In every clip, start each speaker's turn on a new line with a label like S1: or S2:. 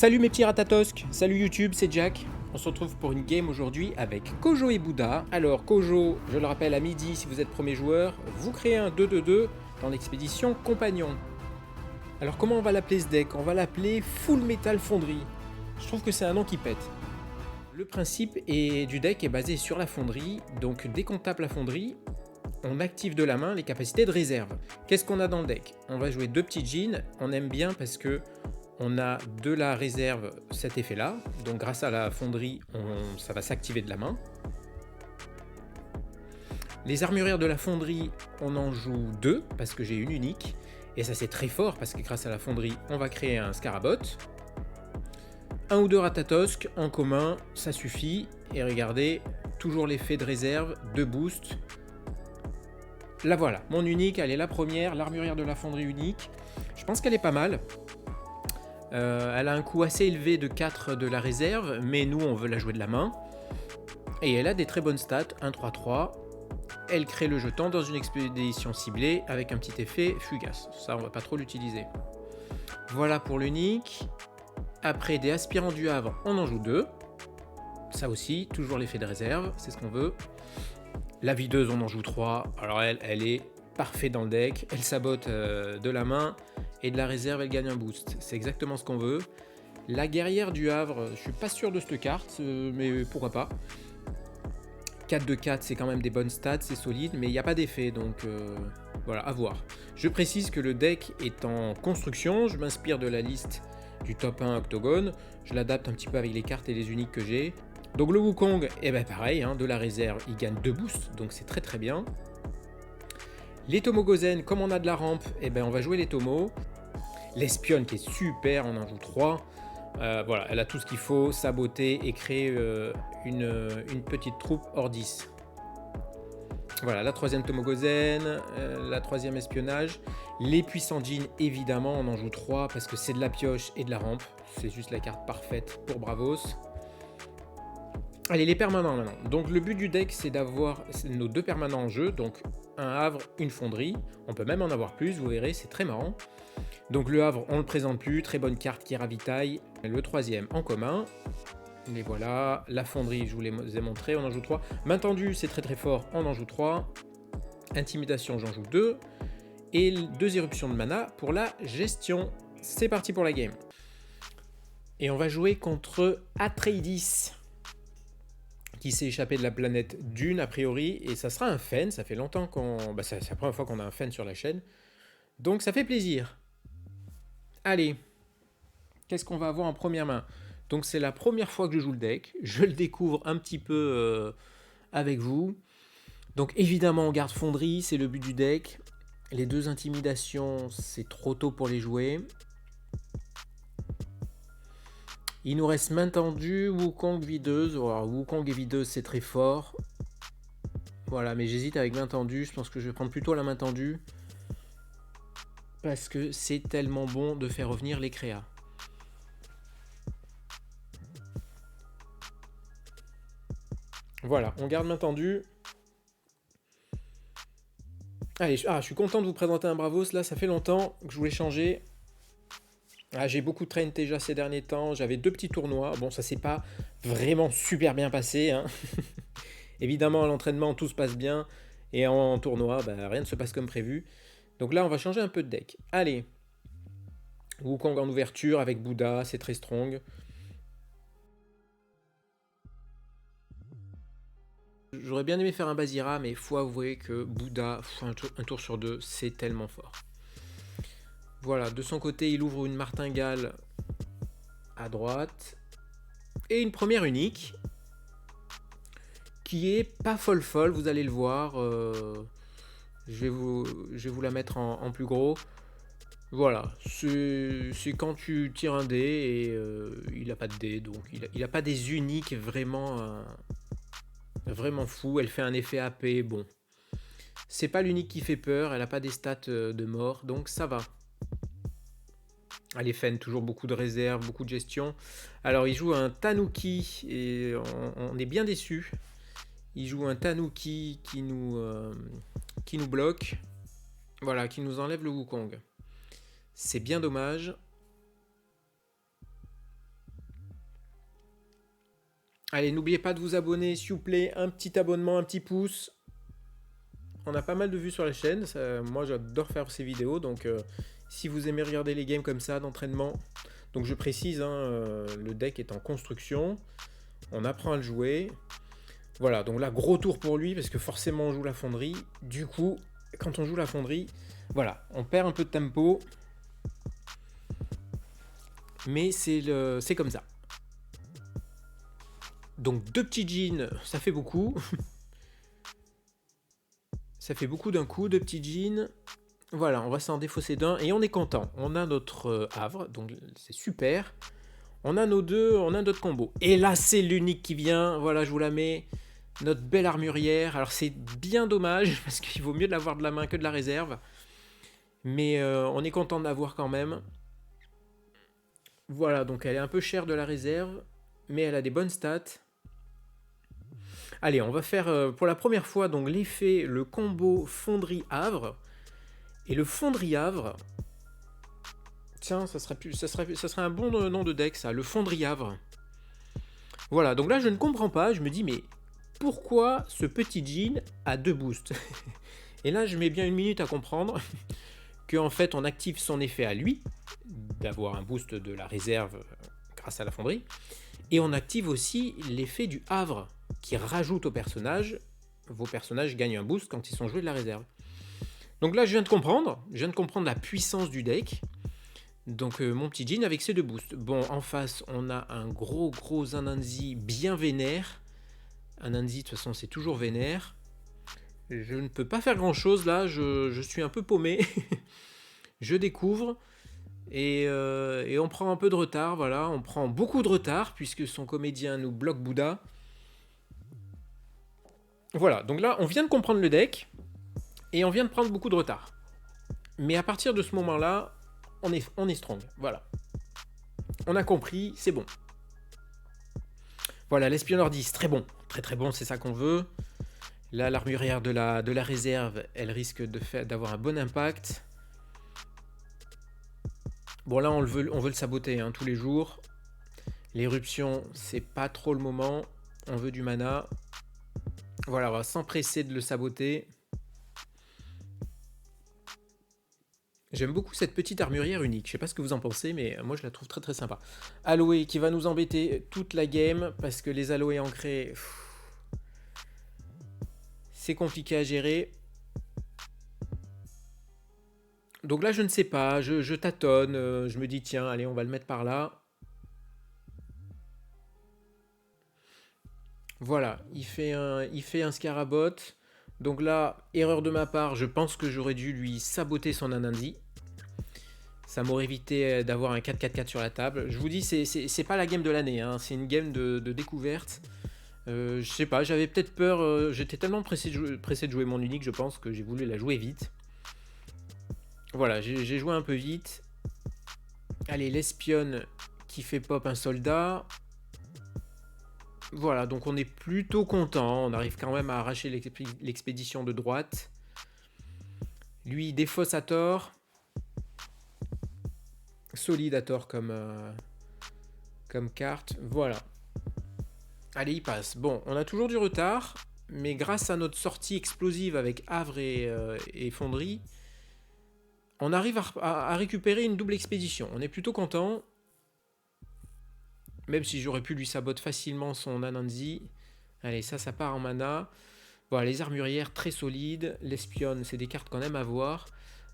S1: Salut mes petits ratatosques, salut YouTube, c'est Jack. On se retrouve pour une game aujourd'hui avec Kojo et Bouddha. Alors Kojo, je le rappelle à midi si vous êtes premier joueur, vous créez un 2-2-2 dans l'expédition Compagnon. Alors comment on va l'appeler ce deck? On va l'appeler Full Metal Fonderie. Je trouve que c'est un nom qui pète. Le principe du deck est basé sur la fonderie, donc dès qu'on tape la fonderie, on active de la main les capacités de réserve. Qu'est-ce qu'on a dans le deck? On va jouer deux petits jeans, on aime bien parce que on a de la réserve cet effet là, donc grâce à la fonderie ça va s'activer de la main. Les armurières de la fonderie, on en joue deux parce que j'ai une unique, et ça c'est très fort parce que grâce à la fonderie on va créer un Scarabot. Un ou deux ratatosques en commun, ça suffit, et regardez, toujours l'effet de réserve, de boost. La voilà, mon unique, elle est la première, l'armurière de la fonderie unique. Je pense qu'elle est pas mal. Elle a un coût assez élevé de 4 de la réserve, mais nous on veut la jouer de la main. Et elle a des très bonnes stats, 1-3-3. Elle crée le jeton dans une expédition ciblée avec un petit effet fugace. Ça on va pas trop l'utiliser. Voilà pour l'unique. Après des aspirants du Havre, on en joue deux. Ça aussi, toujours l'effet de réserve, c'est ce qu'on veut. La videuse, on en joue 3. Alors elle est parfaite dans le deck. Elle sabote de la main. Et de la réserve, elle gagne un boost. C'est exactement ce qu'on veut. La guerrière du Havre, je suis pas sûr de cette carte, mais pourquoi pas. 4 de 4, c'est quand même des bonnes stats, c'est solide, mais il n'y a pas d'effet, donc voilà, à voir. Je précise que le deck est en construction, je m'inspire de la liste du top 1 Octogone, je l'adapte un petit peu avec les cartes et les uniques que j'ai. Donc le Wukong, eh ben pareil, hein, de la réserve, il gagne 2 boosts, donc c'est très très bien. Les Tomogozen, comme on a de la rampe, eh ben on va jouer les Tomos. L'espionne qui est super, on en joue 3. Voilà, elle a tout ce qu'il faut, saboter et créer une petite troupe hors 10. Voilà, la troisième Tomogozen, la troisième espionnage. Les puissants jeans, évidemment, on en joue 3 parce que c'est de la pioche et de la rampe. C'est juste la carte parfaite pour Bravos. Allez, les permanents maintenant. Donc le but du deck, c'est d'avoir nos deux permanents en jeu. Donc un Havre, une fonderie. On peut même en avoir plus, vous verrez, c'est très marrant. Donc le Havre, on le présente plus, très bonne carte qui ravitaille. Le troisième en commun. Et voilà, la fonderie, je vous les ai montré, on en joue 3. Main tendue, c'est très très fort, on en joue 3. Intimidation, j'en joue 2. Et 2 éruptions de mana pour la gestion. C'est parti pour la game. Et on va jouer contre Atreides, qui s'est échappé de la planète Dune a priori. Et ça sera un Fen, ça fait longtemps qu'on... Bah, c'est la première fois qu'on a un Fen sur la chaîne. Donc ça fait plaisir. Allez, qu'est-ce qu'on va avoir en première main? Donc c'est la première fois que je joue le deck, je le découvre un petit peu avec vous. Donc évidemment on garde fonderie, c'est le but du deck. Les deux intimidations, c'est trop tôt pour les jouer. Il nous reste main tendue, Wukong, videuse. Alors, Wukong et videuse c'est très fort. Voilà, mais j'hésite avec main tendue, je pense que je vais prendre plutôt la main tendue. Parce que c'est tellement bon de faire revenir les créas. Voilà, on garde main tendue. Allez, je suis content de vous présenter un Bravos, là ça fait longtemps que je voulais changer. J'ai beaucoup traîné déjà ces derniers temps, j'avais 2 petits tournois. Bon, ça s'est pas vraiment super bien passé, hein. Évidemment, à l'entraînement, tout se passe bien. Et en tournoi, bah, rien ne se passe comme prévu. Donc là, on va changer un peu de deck. Allez, Wukong en ouverture avec Bouddha, c'est très strong. J'aurais bien aimé faire un Basira, mais il faut avouer que Bouddha, un tour sur 2, c'est tellement fort. Voilà, de son côté, il ouvre une martingale à droite. Et une première unique, qui est pas folle, vous allez le voir. Je vais vous la mettre en plus gros. Voilà, c'est quand tu tires un dé et il n'a pas de dé, donc il n'a pas des uniques vraiment fou. Elle fait un effet AP, bon. C'est pas l'unique qui fait peur, elle a pas des stats de mort, donc ça va. Allez, Fen, toujours beaucoup de réserve, beaucoup de gestion. Alors il joue un Tanuki et on est bien déçus. Il joue un Tanuki qui nous bloque. Voilà, qui nous enlève le Wukong. C'est bien dommage. Allez, n'oubliez pas de vous abonner, s'il vous plaît. Un petit abonnement, un petit pouce. On a pas mal de vues sur la chaîne. Moi, j'adore faire ces vidéos. Donc, si vous aimez regarder les games comme ça, d'entraînement. Donc, je précise, le deck est en construction. On apprend à le jouer. Voilà, donc là, gros tour pour lui, parce que forcément, on joue la fonderie. Du coup, quand on joue la fonderie, voilà, on perd un peu de tempo. Mais c'est comme ça. Donc, 2 petits jeans, ça fait beaucoup. Ça fait beaucoup d'un coup, 2 petits jeans. Voilà, on va s'en défausser d'un et on est content. On a notre havre, donc c'est super. On a notre combo. Et là, c'est l'unique qui vient. Voilà, je vous la mets. Notre belle armurière. Alors, c'est bien dommage parce qu'il vaut mieux de l'avoir de la main que de la réserve. Mais on est content de l'avoir quand même. Voilà, donc elle est un peu chère de la réserve. Mais elle a des bonnes stats. Allez, on va faire pour la première fois donc l'effet, le combo fonderie-havre. Et le fonderie-havre, tiens, ça serait un bon nom de deck, ça, le fonderie-havre. Voilà, donc là, je ne comprends pas. Je me dis, mais pourquoi ce petit jean a 2 boosts? Et là, je mets bien une minute à comprendre qu'en fait, on active son effet à lui, d'avoir un boost de la réserve grâce à la fonderie. Et on active aussi l'effet du havre, qui rajoute au personnage. Vos personnages gagnent un boost quand ils sont joués de la réserve. Donc là, je viens de comprendre la puissance du deck. Donc mon petit jean avec ses 2 boosts. Bon, en face, on a un gros Anansi bien vénère. Anansi, de toute façon, c'est toujours vénère. Je ne peux pas faire grand chose là, je suis un peu paumé. Je découvre. Et on prend un peu de retard, voilà. On prend beaucoup de retard puisque son comédien nous bloque Bouddha. Voilà, donc là, on vient de comprendre le deck. Et on vient de prendre beaucoup de retard. Mais à partir de ce moment-là, on est strong. Voilà. On a compris, c'est bon. Voilà, l'espion nordiste, très bon. Très bon, c'est ça qu'on veut. Là, l'armurière de la réserve, elle risque d'avoir un bon impact. Bon, là, on veut le saboter tous les jours. L'éruption, c'est pas trop le moment. On veut du mana. Voilà, on va s'empresser de le saboter. J'aime beaucoup cette petite armurière unique. Je sais pas ce que vous en pensez, mais moi je la trouve très sympa. Aloé qui va nous embêter toute la game parce que les aloés ancrés, c'est compliqué à gérer. Donc là je ne sais pas, je tâtonne, je me dis tiens, allez, on va le mettre par là. Voilà, il fait un scarabot. Donc là, erreur de ma part, je pense que j'aurais dû lui saboter son Anansi. Ça m'aurait évité d'avoir un 4-4-4 sur la table. Je vous dis, c'est pas la game de l'année, c'est une game de découverte. Je sais pas, j'avais peut-être peur, j'étais tellement pressé de jouer mon unique, je pense, que j'ai voulu la jouer vite. Voilà, j'ai joué un peu vite. Allez, l'espionne qui fait pop un soldat. Voilà, donc on est plutôt content, on arrive quand même à arracher l'expédition de droite. Lui, il défausse à tort. Solide à tort comme carte. Voilà. Allez, il passe. Bon, on a toujours du retard, mais grâce à notre sortie explosive avec Havre et Fonderie, on arrive à récupérer une double expédition. On est plutôt content. Même si j'aurais pu lui saboter facilement son Anansi. Allez, ça part en mana. Voilà, les armurières très solides. L'espionne, c'est des cartes qu'on aime avoir.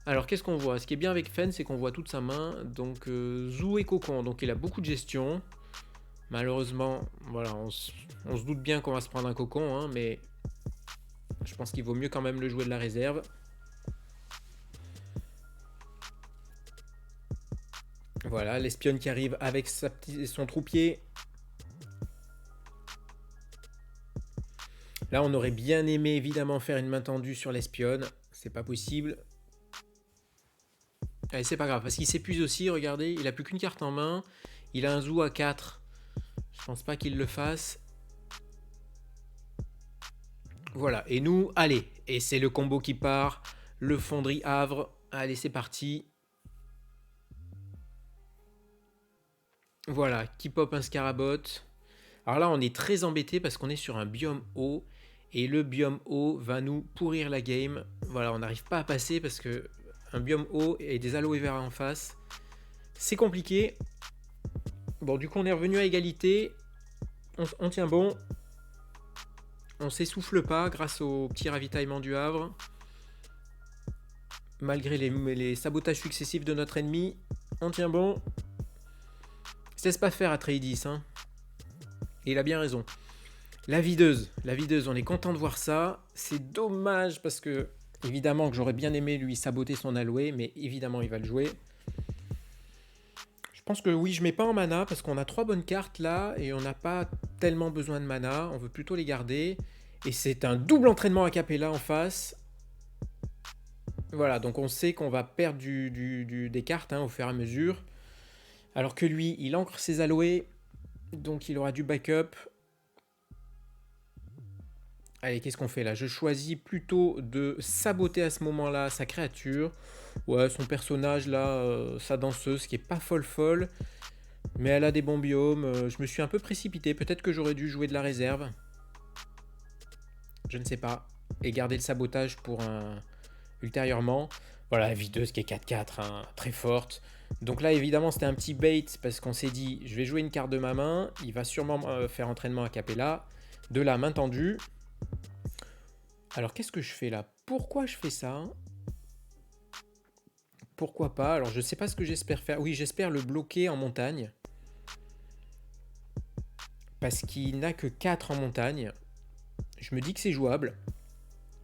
S1: Alors, qu'est-ce qu'on voit? Ce qui est bien avec Fen, c'est qu'on voit toute sa main. Donc, Zou et Cocon. Donc, il a beaucoup de gestion. Malheureusement, voilà, on se doute bien qu'on va se prendre un Cocon. Mais je pense qu'il vaut mieux quand même le jouer de la réserve. Voilà, l'espionne qui arrive avec son troupier. Là, on aurait bien aimé évidemment faire une main tendue sur l'espionne. C'est pas possible. Allez, c'est pas grave, parce qu'il s'épuise aussi, regardez, il a plus qu'une carte en main. Il a un Zou à 4. Je pense pas qu'il le fasse. Voilà, et nous, allez. Et c'est le combo qui part. Le fonderie Havre. Allez, c'est parti. Voilà, qui pop un scarabot. Alors là, on est très embêté parce qu'on est sur un biome eau. Et le biome eau va nous pourrir la game. Voilà, on n'arrive pas à passer parce que un biome eau et des aloe vera en face, c'est compliqué. Bon, du coup, on est revenu à égalité. On tient bon. On s'essouffle pas grâce au petit ravitaillement du Havre. Malgré les sabotages successifs de notre ennemi, on tient bon. Se laisse pas faire Atreides, hein. Et il a bien raison. La videuse, on est content de voir ça. C'est dommage parce que, évidemment, que j'aurais bien aimé lui saboter son aloe, mais évidemment, il va le jouer. Je pense que oui, je mets pas en mana parce qu'on a 3 bonnes cartes là et on n'a pas tellement besoin de mana. On veut plutôt les garder. Et c'est un double entraînement a cappella en face. Voilà, donc on sait qu'on va perdre des cartes au fur et à mesure. Alors que lui, il ancre ses aloés, donc il aura du backup. Allez, qu'est-ce qu'on fait là? Je choisis plutôt de saboter à ce moment-là sa créature. Ouais, son personnage là, sa danseuse, qui est pas folle, mais elle a des bons biomes. Je me suis un peu précipité, peut-être que j'aurais dû jouer de la réserve. Je ne sais pas. Et garder le sabotage pour ultérieurement. Voilà, la videuse qui est 4-4, très forte. Donc là, évidemment, c'était un petit bait parce qu'on s'est dit, je vais jouer une carte de ma main. Il va sûrement faire entraînement a cappella. De la main tendue. Alors, qu'est-ce que je fais là? Pourquoi je fais ça? Pourquoi pas? Alors, je sais pas ce que j'espère faire. Oui, j'espère le bloquer en montagne. Parce qu'il n'a que 4 en montagne. Je me dis que c'est jouable.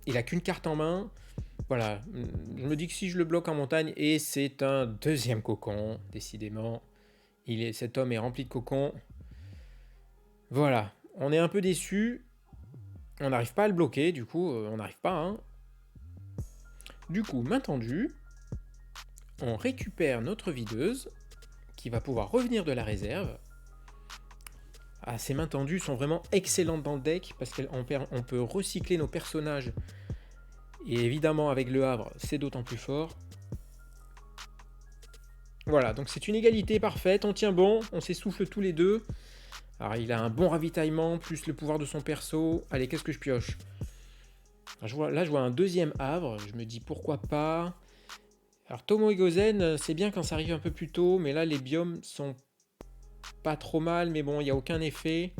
S1: Il a qu'une carte en main. Voilà, je me dis que si je le bloque en montagne, et c'est un deuxième cocon, décidément. Cet homme est rempli de cocons. Voilà, on est un peu déçu. On n'arrive pas à le bloquer, du coup, on n'arrive pas. Du coup, main tendue, on récupère notre videuse, qui va pouvoir revenir de la réserve. Ah, ces mains tendues sont vraiment excellentes dans le deck, parce qu'on peut recycler nos personnages. Et évidemment, avec le Havre, c'est d'autant plus fort. Voilà, donc c'est une égalité parfaite, on tient bon, on s'essouffle tous les deux. Alors il a un bon ravitaillement, plus le pouvoir de son perso. Allez, qu'est-ce que je pioche? Là, je vois un deuxième Havre, je me dis pourquoi pas. Alors Tomo et Gozen, c'est bien quand ça arrive un peu plus tôt, mais là les biomes sont pas trop mal, mais bon, il n'y a aucun effet.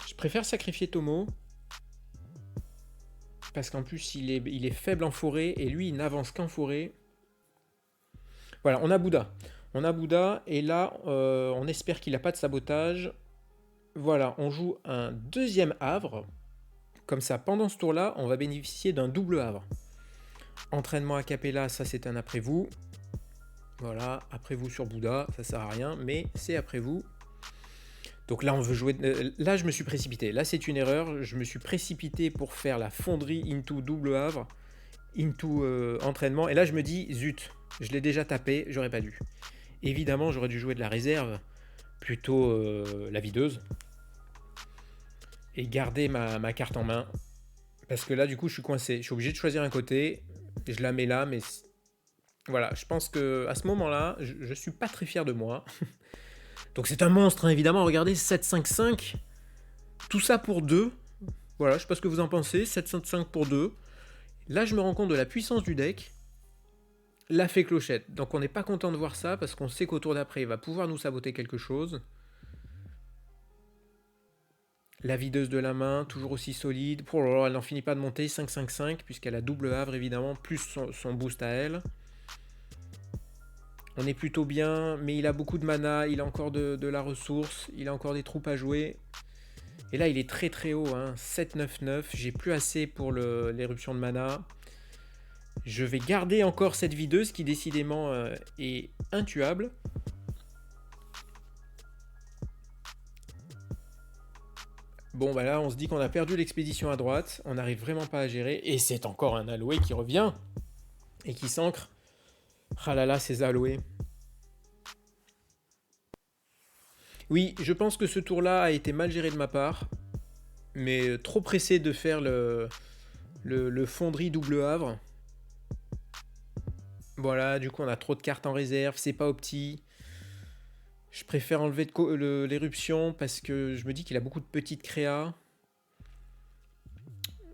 S1: Je préfère sacrifier Tomo. Parce qu'en plus, il est faible en forêt, et lui, il n'avance qu'en forêt. Voilà, on a Bouddha, et là, on espère qu'il n'a pas de sabotage. Voilà, on joue un deuxième havre. Comme ça, pendant ce tour-là, on va bénéficier d'un double havre. Entraînement a cappella, ça c'est un après vous. Voilà, après vous sur Bouddha, ça sert à rien, mais c'est après vous. Donc là, on veut jouer... là, je me suis précipité. Là, c'est une erreur. Je me suis précipité pour faire la fonderie into double havre, into entraînement. Et là, je me dis, zut, je l'ai déjà tapé, j'aurais pas dû. Évidemment, j'aurais dû jouer de la réserve, plutôt la videuse. Et garder ma carte en main. Parce que là, du coup, je suis coincé. Je suis obligé de choisir un côté. Je la mets là, mais... Voilà, je pense qu'à ce moment-là, je suis pas très fier de moi. Donc c'est un monstre, évidemment. Regardez, 7-5-5. Tout ça pour 2. Voilà, je sais pas ce que vous en pensez. 7-5 pour 2. Là, je me rends compte de la puissance du deck. La fée clochette. Donc on n'est pas content de voir ça parce qu'on sait qu'au tour d'après, il va pouvoir nous saboter quelque chose. La videuse de la main, toujours aussi solide. Oh là là, elle n'en finit pas de monter. 5-5-5, puisqu'elle a double havre, évidemment, plus son boost à elle. On est plutôt bien, mais il a beaucoup de mana, il a encore de la ressource, il a encore des troupes à jouer. Et là, il est très très haut, 7-9-9. J'ai plus assez pour l'éruption de mana. Je vais garder encore cette videuse qui décidément est intuable. Bon, bah là, on se dit qu'on a perdu l'expédition à droite. On n'arrive vraiment pas à gérer. Et c'est encore un aloé qui revient. Et qui s'ancre. Ah là là, ces aloés. Oui, je pense que ce tour-là a été mal géré de ma part. Mais trop pressé de faire le fonderie double havre. Voilà, du coup, on a trop de cartes en réserve. C'est pas opti. Je préfère enlever l'éruption parce que je me dis qu'il a beaucoup de petites créas.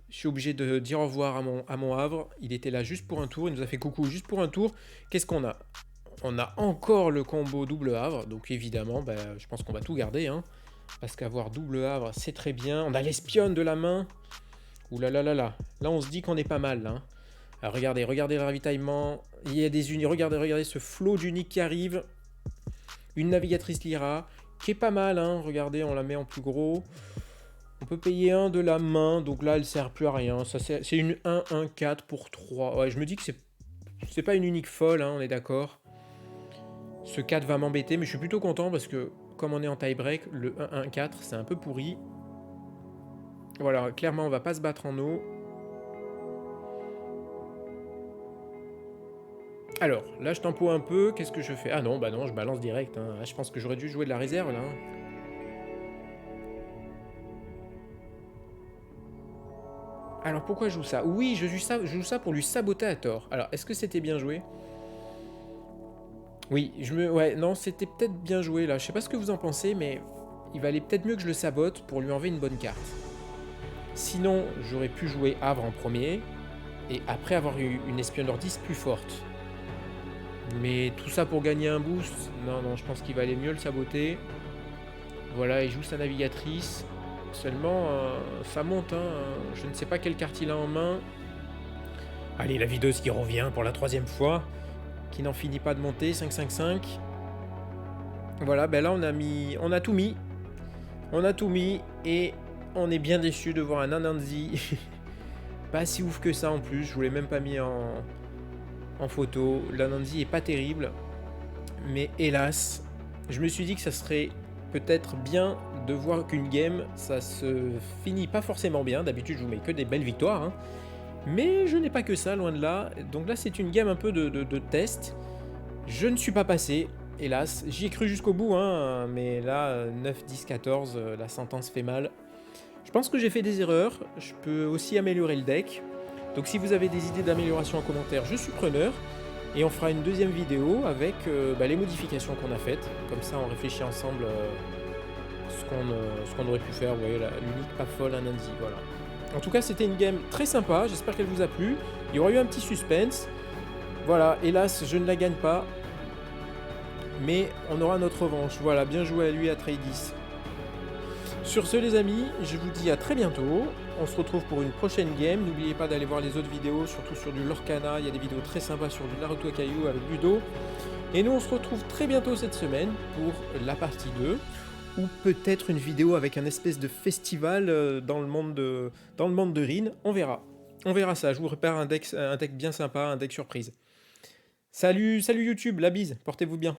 S1: Je suis obligé de dire au revoir à mon Havre. Il était là juste pour un tour. Il nous a fait coucou juste pour un tour. Qu'est-ce qu'on a? On a encore le combo double Havre. Donc évidemment, bah, je pense qu'on va tout garder. Hein, parce qu'avoir double Havre, c'est très bien. On a l'espionne de la main. Ouh là là là là. Là, on se dit qu'on est pas mal. Hein. Alors, regardez le ravitaillement. Il y a des uniques. Regardez ce flot d'uniques qui arrive. Une navigatrice Lyra qui est pas mal. Hein. Regardez, on la met en plus gros. On peut payer un de la main, donc là elle sert plus à rien. C'est une 1-1-4 pour 3. Ouais, je me dis que c'est pas une unique folle, hein, on est d'accord. Ce 4 va m'embêter, mais je suis plutôt content parce que comme on est en tie-break, le 1-1-4 c'est un peu pourri. Voilà, clairement on va pas se battre en eau. Alors, là je tempo un peu, qu'est-ce que je fais? Ah non, bah non, je balance direct. Hein. Là, je pense que j'aurais dû jouer de la réserve là. Hein. Alors pourquoi je joue ça? Oui, je joue ça pour lui saboter à tort. Alors, est-ce que c'était bien joué? Oui, ouais, non, c'était peut-être bien joué là. Je sais pas ce que vous en pensez, mais il valait peut-être mieux que je le sabote pour lui enlever une bonne carte. Sinon, j'aurais pu jouer Havre en premier, et après avoir eu une espionne nordiste plus forte. Mais tout ça pour gagner un boost? Non, non, je pense qu'il valait mieux le saboter. Voilà, il joue sa navigatrice. Seulement, ça monte, hein. Je ne sais pas quelle carte il a en main. Allez, la videuse qui revient pour la 3e fois. Qui n'en finit pas de monter, 5-5-5. Voilà, ben là on a tout mis. On a tout mis et on est bien déçu de voir un Anansi. Pas si ouf que ça en plus, je vous l'ai même pas mis en photo. L'Anansi est pas terrible. Mais hélas, je me suis dit que ça serait peut-être bien de voir qu'une game, ça se finit pas forcément bien. D'habitude je vous mets que des belles victoires. Hein. Mais je n'ai pas que ça, loin de là. Donc là c'est une game un peu de test. Je ne suis pas passé. Hélas, j'y ai cru jusqu'au bout, hein, mais là, 9, 10, 14, la sentence fait mal. Je pense que j'ai fait des erreurs, je peux aussi améliorer le deck. Donc si vous avez des idées d'amélioration en commentaire, je suis preneur. Et on fera une deuxième vidéo avec les modifications qu'on a faites. Comme ça, on réfléchit ensemble ce qu'on aurait pu faire. Vous voyez, l'unique pas folle, un Anansi, voilà. En tout cas, c'était une game très sympa, j'espère qu'elle vous a plu. Il y aura eu un petit suspense. Voilà, hélas, je ne la gagne pas. Mais on aura notre revanche. Voilà, bien joué à lui à Tradis. Sur ce les amis, je vous dis à très bientôt. On se retrouve pour une prochaine game. N'oubliez pas d'aller voir les autres vidéos, surtout sur du Lorcana. Il y a des vidéos très sympas sur du Naruto Caillou avec Ludo. Et nous on se retrouve très bientôt cette semaine pour la partie 2. Ou peut-être une vidéo avec un espèce de festival dans le monde de Rin. On verra. On verra ça. Je vous prépare un deck bien sympa, un deck surprise. Salut YouTube, la bise, portez-vous bien.